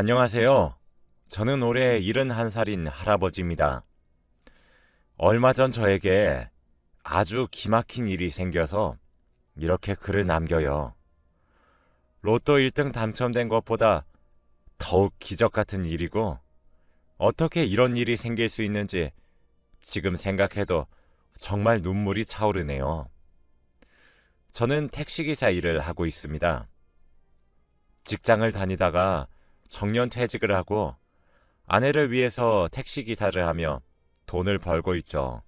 안녕하세요. 저는 올해 71살인 할아버지입니다. 얼마 전 저에게 아주 기막힌 일이 생겨서 이렇게 글을 남겨요. 로또 1등 당첨된 것보다 더욱 기적 같은 일이고, 어떻게 이런 일이 생길 수 있는지 지금 생각해도 정말 눈물이 차오르네요. 저는 택시기사 일을 하고 있습니다. 직장을 다니다가 정년 퇴직을 하고 아내를 위해서 택시기사를 하며 돈을 벌고 있죠.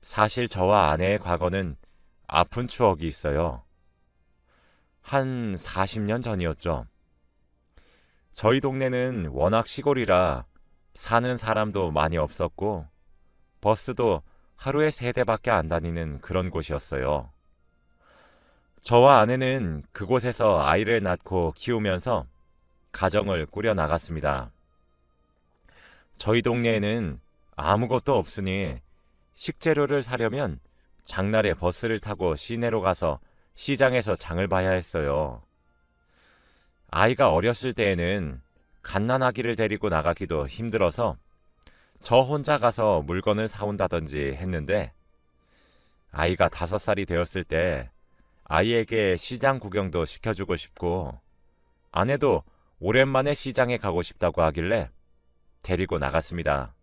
사실 저와 아내의 과거는 아픈 추억이 있어요. 한 40년 전이었죠. 저희 동네는 워낙 시골이라 사는 사람도 많이 없었고 버스도 하루에 3대밖에 안 다니는 그런 곳이었어요. 저와 아내는 그곳에서 아이를 낳고 키우면서 가정을 꾸려 나갔습니다. 저희 동네에는 아무것도 없으니 식재료를 사려면 장날에 버스를 타고 시내로 가서 시장에서 장을 봐야 했어요. 아이가 어렸을 때에는 갓난아기를 데리고 나가기도 힘들어서 저 혼자 가서 물건을 사온다든지 했는데, 아이가 5살이 되었을 때 아이에게 시장 구경도 시켜주고 싶고 아내도 오랜만에 시장에 가고 싶다고 하길래 데리고 나갔습니다.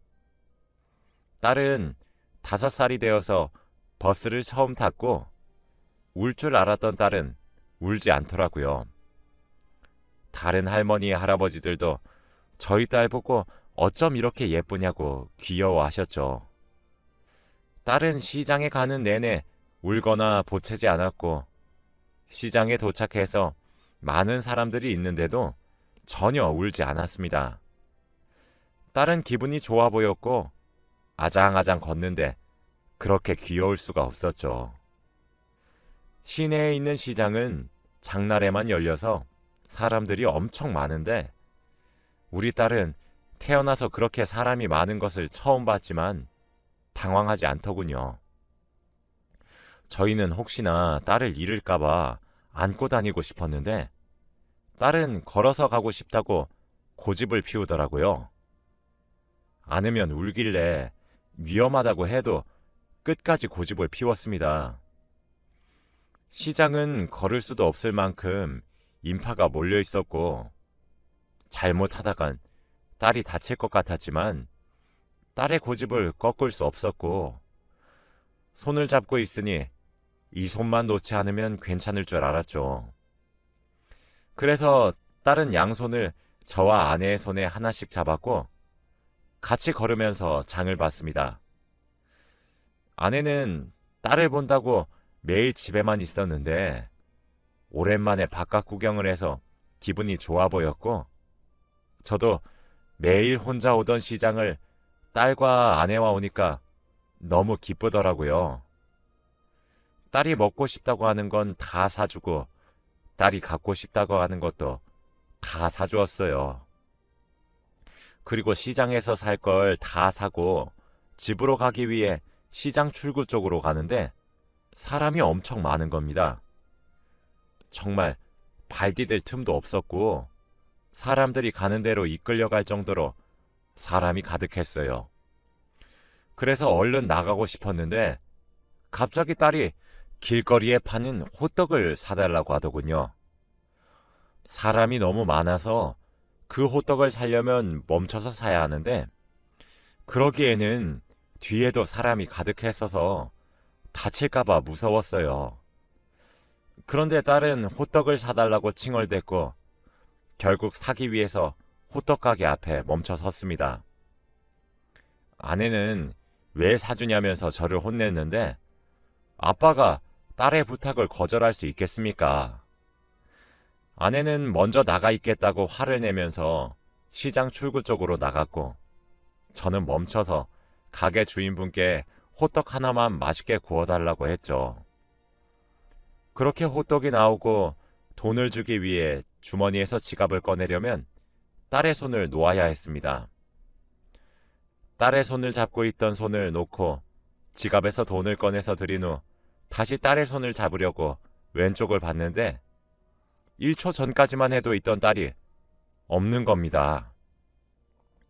딸은 5살이 되어서 버스를 처음 탔고 울 줄 알았던 딸은 울지 않더라고요. 다른 할머니, 할아버지들도 저희 딸 보고 어쩜 이렇게 예쁘냐고 귀여워하셨죠. 딸은 시장에 가는 내내 울거나 보채지 않았고, 시장에 도착해서 많은 사람들이 있는데도 전혀 울지 않았습니다. 딸은 기분이 좋아 보였고 아장아장 걷는데 그렇게 귀여울 수가 없었죠. 시내에 있는 시장은 장날에만 열려서 사람들이 엄청 많은데, 우리 딸은 태어나서 그렇게 사람이 많은 것을 처음 봤지만 당황하지 않더군요. 저희는 혹시나 딸을 잃을까봐 안고 다니고 싶었는데 딸은 걸어서 가고 싶다고 고집을 피우더라고요. 안으면 울길래 위험하다고 해도 끝까지 고집을 피웠습니다. 시장은 걸을 수도 없을 만큼 인파가 몰려 있었고, 잘못하다간 딸이 다칠 것 같았지만 딸의 고집을 꺾을 수 없었고, 손을 잡고 있으니 이 손만 놓지 않으면 괜찮을 줄 알았죠. 그래서 딸은 양손을 저와 아내의 손에 하나씩 잡았고 같이 걸으면서 장을 봤습니다. 아내는 딸을 본다고 매일 집에만 있었는데 오랜만에 바깥 구경을 해서 기분이 좋아 보였고, 저도 매일 혼자 오던 시장을 딸과 아내와 오니까 너무 기쁘더라고요. 딸이 먹고 싶다고 하는 건 다 사주고 딸이 갖고 싶다고 하는 것도 다 사주었어요. 그리고 시장에서 살 걸 다 사고 집으로 가기 위해 시장 출구 쪽으로 가는데 사람이 엄청 많은 겁니다. 정말 발 디딜 틈도 없었고 사람들이 가는 대로 이끌려갈 정도로 사람이 가득했어요. 그래서 얼른 나가고 싶었는데 갑자기 딸이 길거리에 파는 호떡을 사달라고 하더군요. 사람이 너무 많아서 그 호떡을 사려면 멈춰서 사야 하는데 그러기에는 뒤에도 사람이 가득했어서 다칠까봐 무서웠어요. 그런데 딸은 호떡을 사달라고 칭얼댔고 결국 사기 위해서 호떡 가게 앞에 멈춰 섰습니다. 아내는 왜 사주냐면서 저를 혼냈는데 아빠가 딸의 부탁을 거절할 수 있겠습니까? 아내는 먼저 나가 있겠다고 화를 내면서 시장 출구 쪽으로 나갔고 저는 멈춰서 가게 주인분께 호떡 하나만 맛있게 구워달라고 했죠. 그렇게 호떡이 나오고 돈을 주기 위해 주머니에서 지갑을 꺼내려면 딸의 손을 놓아야 했습니다. 딸의 손을 잡고 있던 손을 놓고 지갑에서 돈을 꺼내서 드린 후 다시 딸의 손을 잡으려고 왼쪽을 봤는데 1초 전까지만 해도 있던 딸이 없는 겁니다.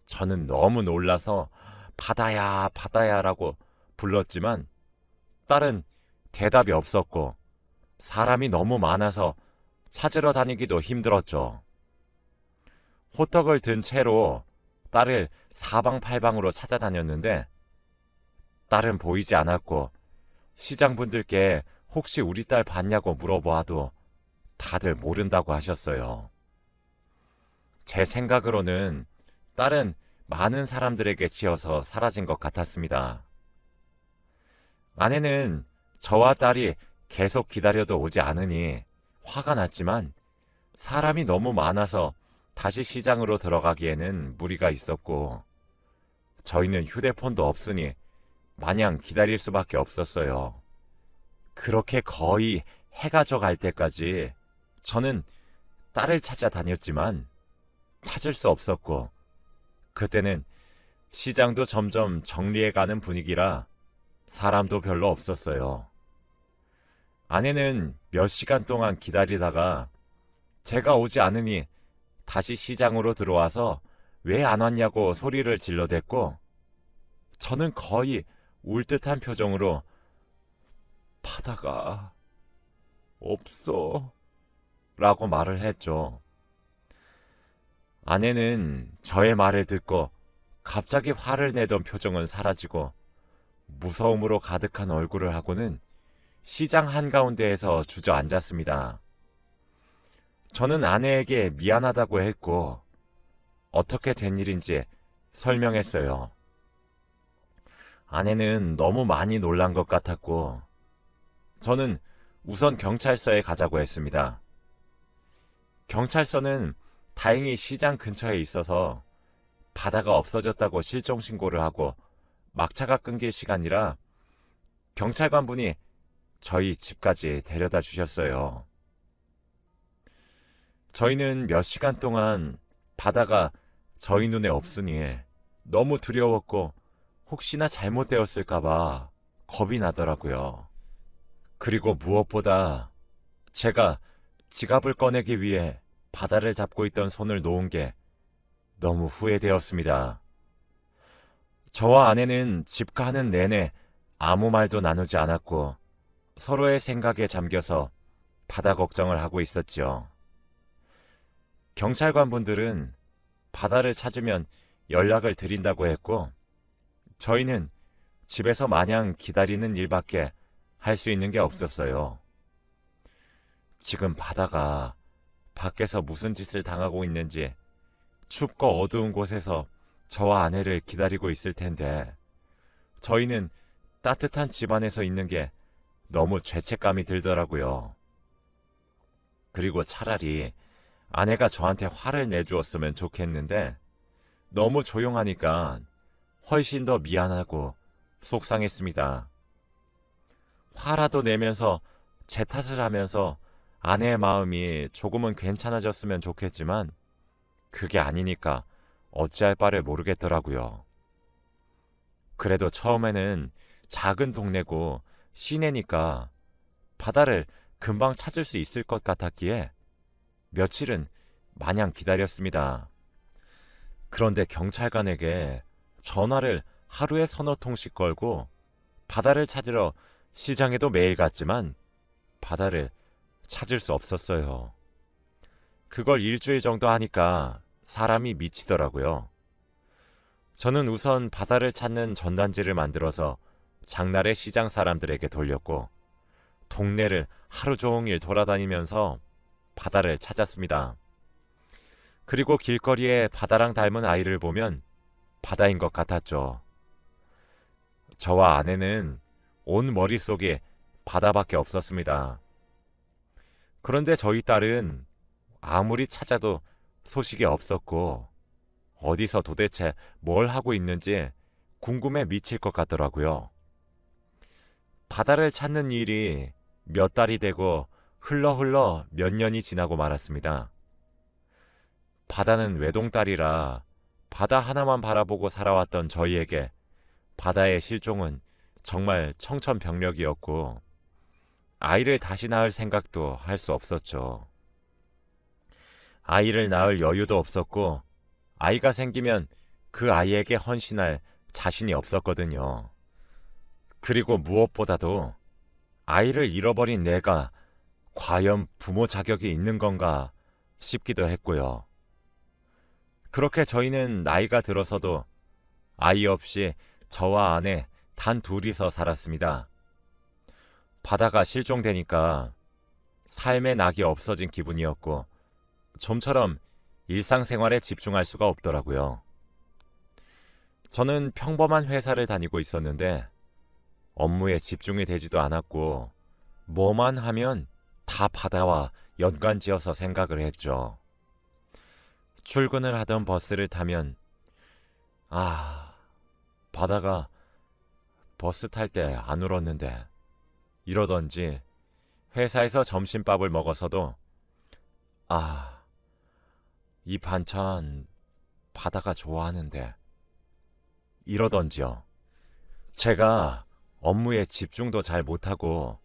저는 너무 놀라서 바다야, 바다야라고 불렀지만 딸은 대답이 없었고 사람이 너무 많아서 찾으러 다니기도 힘들었죠. 호떡을 든 채로 딸을 사방팔방으로 찾아다녔는데 딸은 보이지 않았고 시장분들께 혹시 우리 딸 봤냐고 물어보아도 다들 모른다고 하셨어요. 제 생각으로는 딸은 많은 사람들에게 치여서 사라진 것 같았습니다. 아내는 저와 딸이 계속 기다려도 오지 않으니 화가 났지만 사람이 너무 많아서 다시 시장으로 들어가기에는 무리가 있었고 저희는 휴대폰도 없으니 마냥 기다릴 수밖에 없었어요. 그렇게 거의 해가 져갈 때까지 저는 딸을 찾아다녔지만 찾을 수 없었고 그때는 시장도 점점 정리해가는 분위기라 사람도 별로 없었어요. 아내는 몇 시간 동안 기다리다가 제가 오지 않으니 다시 시장으로 들어와서 왜 안 왔냐고 소리를 질러댔고 저는 거의 울 듯한 표정으로 바다가 없어 라고 말을 했죠. 아내는 저의 말을 듣고 갑자기 화를 내던 표정은 사라지고 무서움으로 가득한 얼굴을 하고는 시장 한가운데에서 주저앉았습니다. 저는 아내에게 미안하다고 했고 어떻게 된 일인지 설명했어요. 아내는 너무 많이 놀란 것 같았고 저는 우선 경찰서에 가자고 했습니다. 경찰서는 다행히 시장 근처에 있어서 바다가 없어졌다고 실종신고를 하고 막차가 끊길 시간이라 경찰관분이 저희 집까지 데려다 주셨어요. 저희는 몇 시간 동안 바다가 저희 눈에 없으니 너무 두려웠고 혹시나 잘못되었을까봐 겁이 나더라고요. 그리고 무엇보다 제가 지갑을 꺼내기 위해 바다를 잡고 있던 손을 놓은 게 너무 후회되었습니다. 저와 아내는 집 가는 내내 아무 말도 나누지 않았고 서로의 생각에 잠겨서 바다 걱정을 하고 있었지요. 경찰관분들은 바다를 찾으면 연락을 드린다고 했고 저희는 집에서 마냥 기다리는 일밖에 할 수 있는 게 없었어요. 지금 바다가 밖에서 무슨 짓을 당하고 있는지 춥고 어두운 곳에서 저와 아내를 기다리고 있을 텐데 저희는 따뜻한 집 안에서 있는 게 너무 죄책감이 들더라고요. 그리고 차라리 아내가 저한테 화를 내주었으면 좋겠는데 너무 조용하니까 훨씬 더 미안하고 속상했습니다. 화라도 내면서 제 탓을 하면서 아내의 마음이 조금은 괜찮아졌으면 좋겠지만 그게 아니니까 어찌할 바를 모르겠더라고요. 그래도 처음에는 작은 동네고 시내니까 바다를 금방 찾을 수 있을 것 같았기에 며칠은 마냥 기다렸습니다. 그런데 경찰관에게 전화를 하루에 서너 통씩 걸고 바다를 찾으러 시장에도 매일 갔지만 바다를 찾을 수 없었어요. 그걸 일주일 정도 하니까 사람이 미치더라고요. 저는 우선 바다를 찾는 전단지를 만들어서 장날에 시장 사람들에게 돌렸고 동네를 하루 종일 돌아다니면서 바다를 찾았습니다. 그리고 길거리에 바다랑 닮은 아이를 보면 바다인 것 같았죠. 저와 아내는 온 머릿속에 바다밖에 없었습니다. 그런데 저희 딸은 아무리 찾아도 소식이 없었고 어디서 도대체 뭘 하고 있는지 궁금해 미칠 것 같더라고요. 바다를 찾는 일이 몇 달이 되고 흘러 몇 년이 지나고 말았습니다. 바다는 외동딸이라 바다 하나만 바라보고 살아왔던 저희에게 바다의 실종은 정말 청천벽력이었고 아이를 다시 낳을 생각도 할 수 없었죠. 아이를 낳을 여유도 없었고 아이가 생기면 그 아이에게 헌신할 자신이 없었거든요. 그리고 무엇보다도 아이를 잃어버린 내가 과연 부모 자격이 있는 건가 싶기도 했고요. 그렇게 저희는 나이가 들어서도 아이 없이 저와 아내 단 둘이서 살았습니다. 바다가 실종되니까 삶의 낙이 없어진 기분이었고 좀처럼 일상생활에 집중할 수가 없더라고요. 저는 평범한 회사를 다니고 있었는데 업무에 집중이 되지도 않았고 뭐만 하면 다 바다와 연관지어서 생각을 했죠. 출근을 하던 버스를 타면 바다가 버스 탈 때 안 울었는데 이러던지 회사에서 점심밥을 먹어서도 이 반찬 바다가 좋아하는데 이러던지요. 제가 업무에 집중도 잘 못하고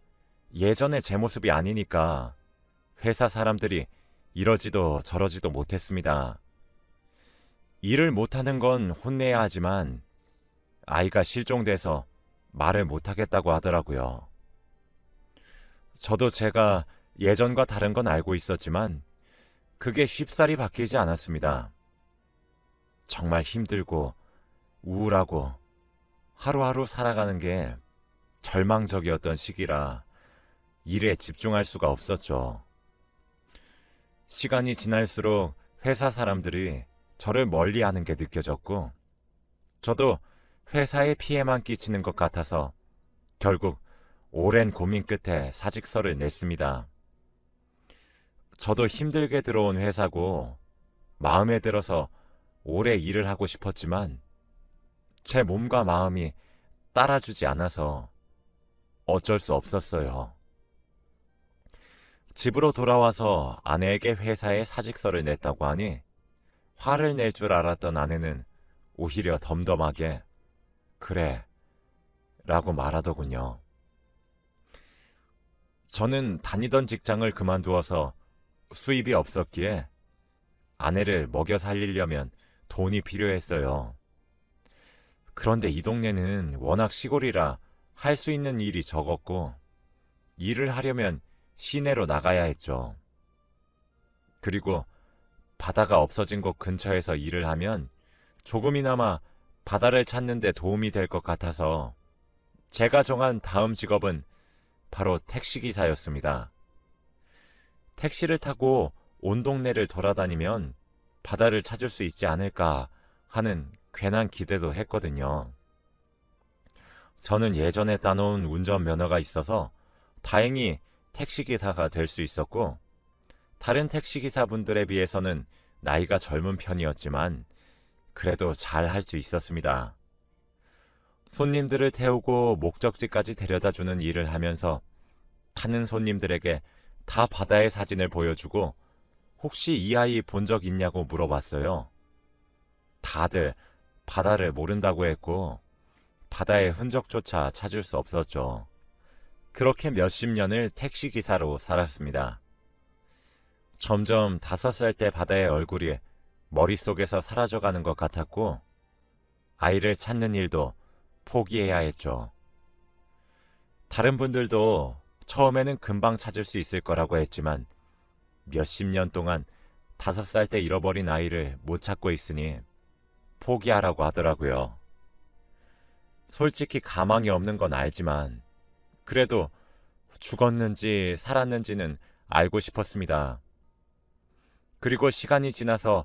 예전에 제 모습이 아니니까 회사 사람들이 이러지도 저러지도 못했습니다. 일을 못하는 건 혼내야 하지만 아이가 실종돼서 말을 못하겠다고 하더라고요. 저도 제가 예전과 다른 건 알고 있었지만 그게 쉽사리 바뀌지 않았습니다. 정말 힘들고 우울하고 하루하루 살아가는 게 절망적이었던 시기라 일에 집중할 수가 없었죠. 시간이 지날수록 회사 사람들이 저를 멀리하는 게 느껴졌고 저도 회사에 피해만 끼치는 것 같아서 결국 오랜 고민 끝에 사직서를 냈습니다. 저도 힘들게 들어온 회사고 마음에 들어서 오래 일을 하고 싶었지만 제 몸과 마음이 따라주지 않아서 어쩔 수 없었어요. 집으로 돌아와서 아내에게 회사에 사직서를 냈다고 하니 화를 낼 줄 알았던 아내는 오히려 덤덤하게 그래 라고 말하더군요. 저는 다니던 직장을 그만두어서 수입이 없었기에 아내를 먹여 살리려면 돈이 필요했어요. 그런데 이 동네는 워낙 시골이라 할 수 있는 일이 적었고 일을 하려면 시내로 나가야 했죠. 그리고 바다가 없어진 곳 근처에서 일을 하면 조금이나마 바다를 찾는 데 도움이 될 것 같아서 제가 정한 다음 직업은 바로 택시기사였습니다. 택시를 타고 온 동네를 돌아다니면 바다를 찾을 수 있지 않을까 하는 괜한 기대도 했거든요. 저는 예전에 따놓은 운전면허가 있어서 다행히 택시기사가 될 수 있었고 다른 택시기사분들에 비해서는 나이가 젊은 편이었지만 그래도 잘 할 수 있었습니다. 손님들을 태우고 목적지까지 데려다주는 일을 하면서 타는 손님들에게 다 바다의 사진을 보여주고 혹시 이 아이 본 적 있냐고 물어봤어요. 다들 바다를 모른다고 했고 바다의 흔적조차 찾을 수 없었죠. 그렇게 몇십 년을 택시기사로 살았습니다. 점점 5살 때 바다의 얼굴이 머릿속에서 사라져가는 것 같았고 아이를 찾는 일도 포기해야 했죠. 다른 분들도 처음에는 금방 찾을 수 있을 거라고 했지만 몇십 년 동안 5살 때 잃어버린 아이를 못 찾고 있으니 포기하라고 하더라고요. 솔직히 가망이 없는 건 알지만 그래도 죽었는지 살았는지는 알고 싶었습니다. 그리고 시간이 지나서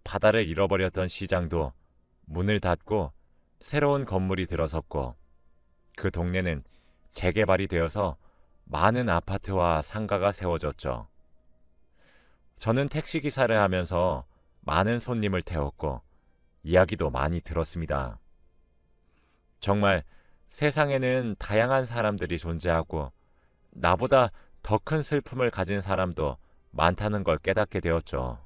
바다를 잃어버렸던 시장도 문을 닫고 새로운 건물이 들어섰고 그 동네는 재개발이 되어서 많은 아파트와 상가가 세워졌죠. 저는 택시기사를 하면서 많은 손님을 태웠고 이야기도 많이 들었습니다. 정말 세상에는 다양한 사람들이 존재하고 나보다 더 큰 슬픔을 가진 사람도 많다는 걸 깨닫게 되었죠.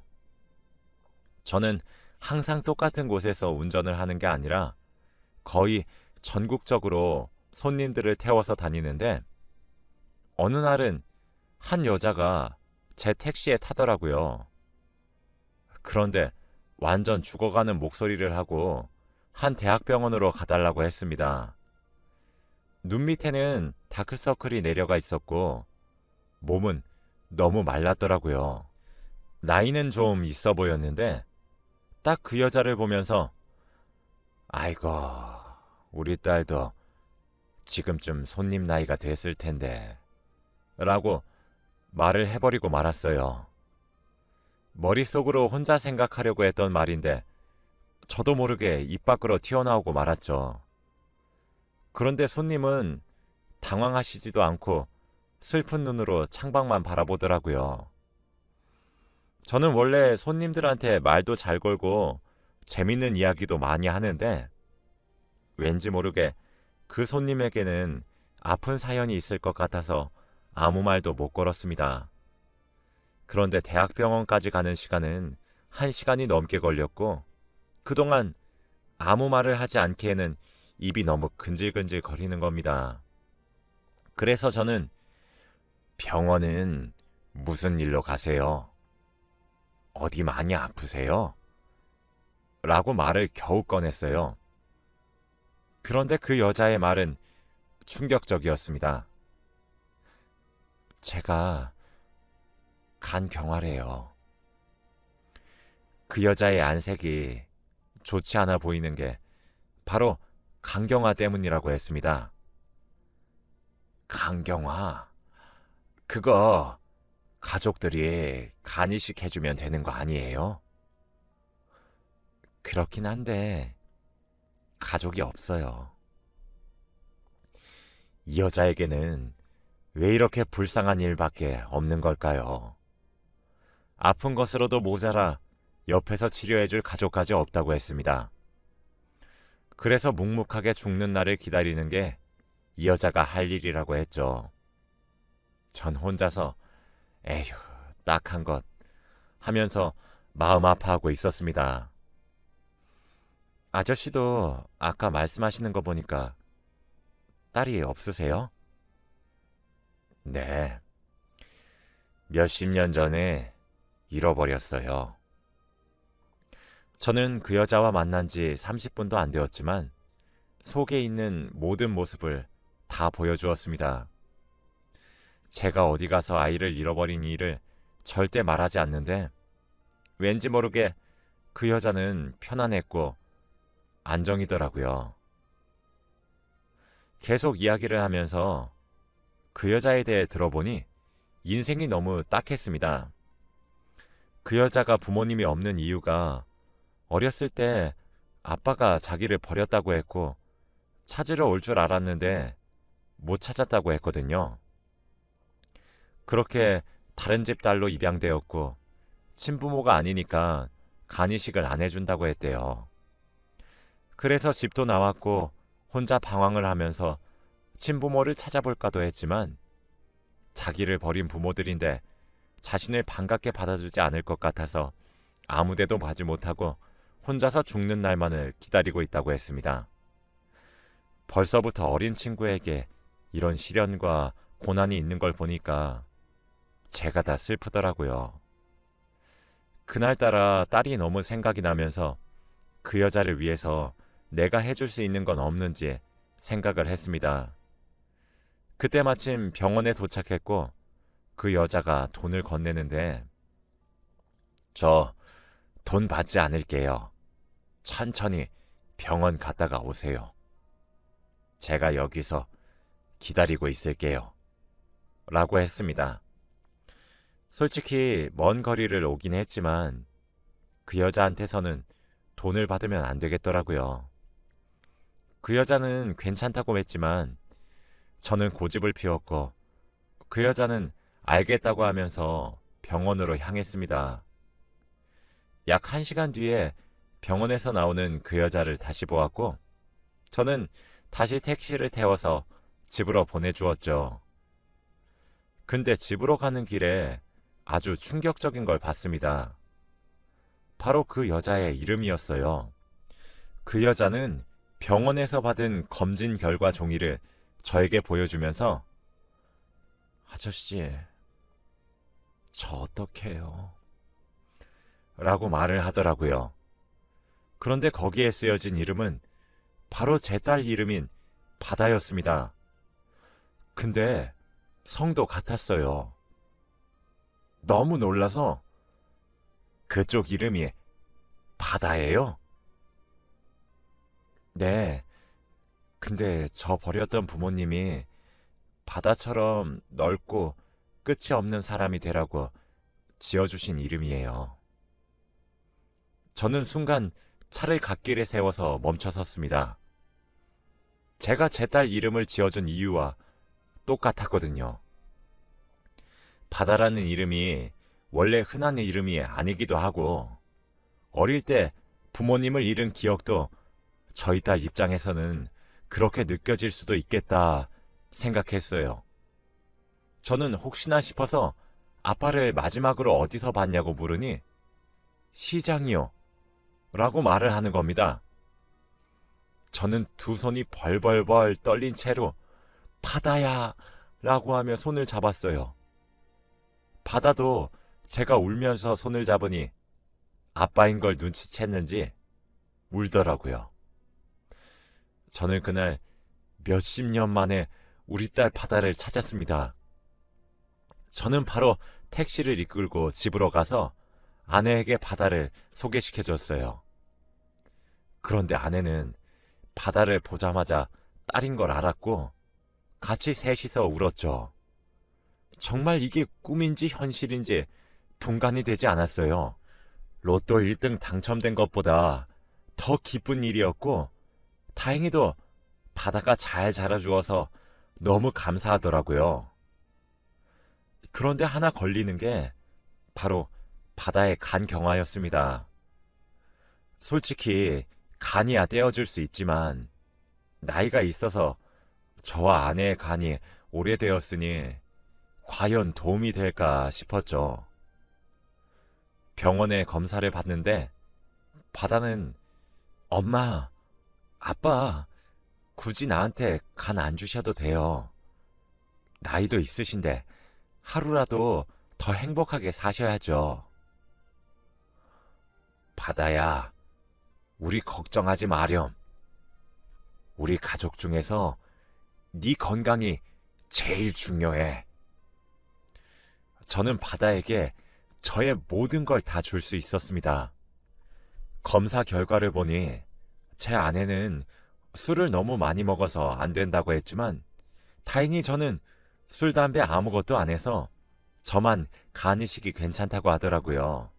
저는 항상 똑같은 곳에서 운전을 하는 게 아니라 거의 전국적으로 손님들을 태워서 다니는데 어느 날은 한 여자가 제 택시에 타더라고요. 그런데 완전 죽어가는 목소리를 하고 한 대학병원으로 가달라고 했습니다. 눈 밑에는 다크서클이 내려가 있었고 몸은 너무 말랐더라고요. 나이는 좀 있어 보였는데 딱 그 여자를 보면서 아이고, 우리 딸도 지금쯤 손님 나이가 됐을 텐데 라고 말을 해버리고 말았어요. 머릿속으로 혼자 생각하려고 했던 말인데 저도 모르게 입 밖으로 튀어나오고 말았죠. 그런데 손님은 당황하시지도 않고 슬픈 눈으로 창밖만 바라보더라고요. 저는 원래 손님들한테 말도 잘 걸고 재밌는 이야기도 많이 하는데 왠지 모르게 그 손님에게는 아픈 사연이 있을 것 같아서 아무 말도 못 걸었습니다. 그런데 대학병원까지 가는 시간은 1시간이 넘게 걸렸고 그동안 아무 말을 하지 않기에는 입이 너무 근질근질 거리는 겁니다. 그래서 저는 병원은 무슨 일로 가세요? 어디 많이 아프세요? 라고 말을 겨우 꺼냈어요. 그런데 그 여자의 말은 충격적이었습니다. 제가 간경화래요. 그 여자의 안색이 좋지 않아 보이는 게 바로 간경화 때문이라고 했습니다. 간경화? 그거 가족들이 간이식 해주면 되는 거 아니에요? 그렇긴 한데 가족이 없어요. 이 여자에게는 왜 이렇게 불쌍한 일밖에 없는 걸까요? 아픈 것으로도 모자라 옆에서 치료해줄 가족까지 없다고 했습니다. 그래서 묵묵하게 죽는 날을 기다리는 게 이 여자가 할 일이라고 했죠. 전 혼자서 에휴, 딱한 것 하면서 마음 아파하고 있었습니다. 아저씨도 아까 말씀하시는 거 보니까 딸이 없으세요? 네. 몇십 년 전에 잃어버렸어요. 저는 그 여자와 만난 지 30분도 안 되었지만 속에 있는 모든 모습을 다 보여주었습니다. 제가 어디 가서 아이를 잃어버린 일을 절대 말하지 않는데 왠지 모르게 그 여자는 편안했고 안정이더라고요. 계속 이야기를 하면서 그 여자에 대해 들어보니 인생이 너무 딱했습니다. 그 여자가 부모님이 없는 이유가 어렸을 때 아빠가 자기를 버렸다고 했고 찾으러 올 줄 알았는데 못 찾았다고 했거든요. 그렇게 다른 집 딸로 입양되었고 친부모가 아니니까 간이식을 안 해준다고 했대요. 그래서 집도 나왔고 혼자 방황을 하면서 친부모를 찾아볼까도 했지만 자기를 버린 부모들인데 자신을 반갑게 받아주지 않을 것 같아서 아무데도 가지 못하고 혼자서 죽는 날만을 기다리고 있다고 했습니다. 벌써부터 어린 친구에게 이런 시련과 고난이 있는 걸 보니까 제가 다 슬프더라고요. 그날따라 딸이 너무 생각이 나면서 그 여자를 위해서 내가 해줄 수 있는 건 없는지 생각을 했습니다. 그때 마침 병원에 도착했고 그 여자가 돈을 건네는데 저 돈 받지 않을게요. 천천히 병원 갔다가 오세요. 제가 여기서 기다리고 있을게요. 라고 했습니다. 솔직히 먼 거리를 오긴 했지만 그 여자한테서는 돈을 받으면 안 되겠더라고요. 그 여자는 괜찮다고 했지만 저는 고집을 피웠고 그 여자는 알겠다고 하면서 병원으로 향했습니다. 약 1시간 뒤에 병원에서 나오는 그 여자를 다시 보았고 저는 다시 택시를 태워서 집으로 보내주었죠. 근데 집으로 가는 길에 아주 충격적인 걸 봤습니다. 바로 그 여자의 이름이었어요. 그 여자는 병원에서 받은 검진 결과 종이를 저에게 보여주면서 아저씨, 저 어떡해요? 라고 말을 하더라고요. 그런데 거기에 쓰여진 이름은 바로 제 딸 이름인 바다였습니다. 근데 성도 같았어요. 너무 놀라서 그쪽 이름이 바다예요? 네. 근데 저 버렸던 부모님이 바다처럼 넓고 끝이 없는 사람이 되라고 지어주신 이름이에요. 저는 순간 차를 갓길에 세워서 멈춰섰습니다. 제가 제 딸 이름을 지어준 이유와 똑같았거든요. 바다라는 이름이 원래 흔한 이름이 아니기도 하고, 어릴 때 부모님을 잃은 기억도 저희 딸 입장에서는 그렇게 느껴질 수도 있겠다 생각했어요. 저는 혹시나 싶어서 아빠를 마지막으로 어디서 봤냐고 물으니 시장이요 라고 말을 하는 겁니다. 저는 두 손이 벌벌벌 떨린 채로 바다야 라고 하며 손을 잡았어요. 바다도 제가 울면서 손을 잡으니 아빠인 걸 눈치챘는지 울더라고요. 저는 그날 몇십 년 만에 우리 딸 바다를 찾았습니다. 저는 바로 택시를 이끌고 집으로 가서 아내에게 바다를 소개시켜줬어요. 그런데 아내는 바다를 보자마자 딸인 걸 알았고 같이 셋이서 울었죠. 정말 이게 꿈인지 현실인지 분간이 되지 않았어요. 로또 1등 당첨된 것보다 더 기쁜 일이었고, 다행히도 바다가 잘 자라주어서 너무 감사하더라고요. 그런데 하나 걸리는 게 바로 바다의 간 경화였습니다. 솔직히 간이야 떼어줄 수 있지만 나이가 있어서 저와 아내의 간이 오래되었으니 과연 도움이 될까 싶었죠. 병원에 검사를 받는데 바다는 엄마, 아빠, 굳이 나한테 간 안 주셔도 돼요. 나이도 있으신데 하루라도 더 행복하게 사셔야죠. 바다야, 우리 걱정하지 마렴. 우리 가족 중에서 네 건강이 제일 중요해. 저는 바다에게 저의 모든 걸 다 줄 수 있었습니다. 검사 결과를 보니 제 아내는 술을 너무 많이 먹어서 안 된다고 했지만 다행히 저는 술, 담배 아무것도 안 해서 저만 간 이식이 괜찮다고 하더라고요.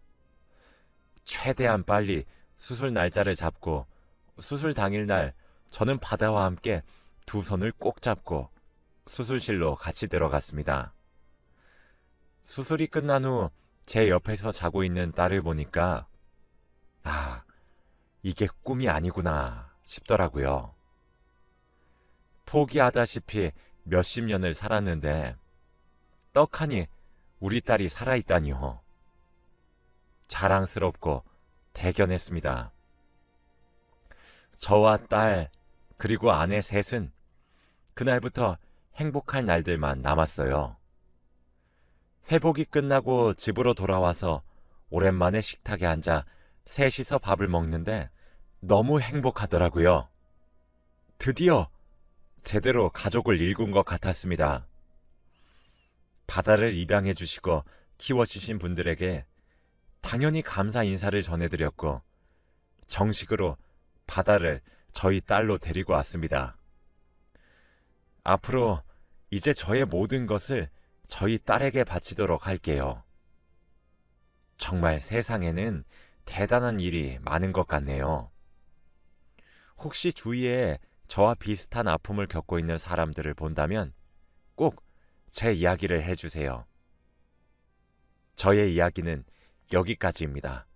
최대한 빨리 수술 날짜를 잡고 수술 당일날 저는 바다와 함께 두 손을 꼭 잡고 수술실로 같이 들어갔습니다. 수술이 끝난 후 제 옆에서 자고 있는 딸을 보니까 이게 꿈이 아니구나 싶더라고요. 포기하다시피 몇십 년을 살았는데 떡하니 우리 딸이 살아있다니요. 자랑스럽고 대견했습니다. 저와 딸 그리고 아내 셋은 그날부터 행복할 날들만 남았어요. 회복이 끝나고 집으로 돌아와서 오랜만에 식탁에 앉아 셋이서 밥을 먹는데 너무 행복하더라고요. 드디어 제대로 가족을 일군 것 같았습니다. 바다를 입양해 주시고 키워주신 분들에게 당연히 감사 인사를 전해드렸고 정식으로 바다를 저희 딸로 데리고 왔습니다. 앞으로 이제 저의 모든 것을 저희 딸에게 바치도록 할게요. 정말 세상에는 대단한 일이 많은 것 같네요. 혹시 주위에 저와 비슷한 아픔을 겪고 있는 사람들을 본다면 꼭 제 이야기를 해주세요. 저의 이야기는 여기까지입니다.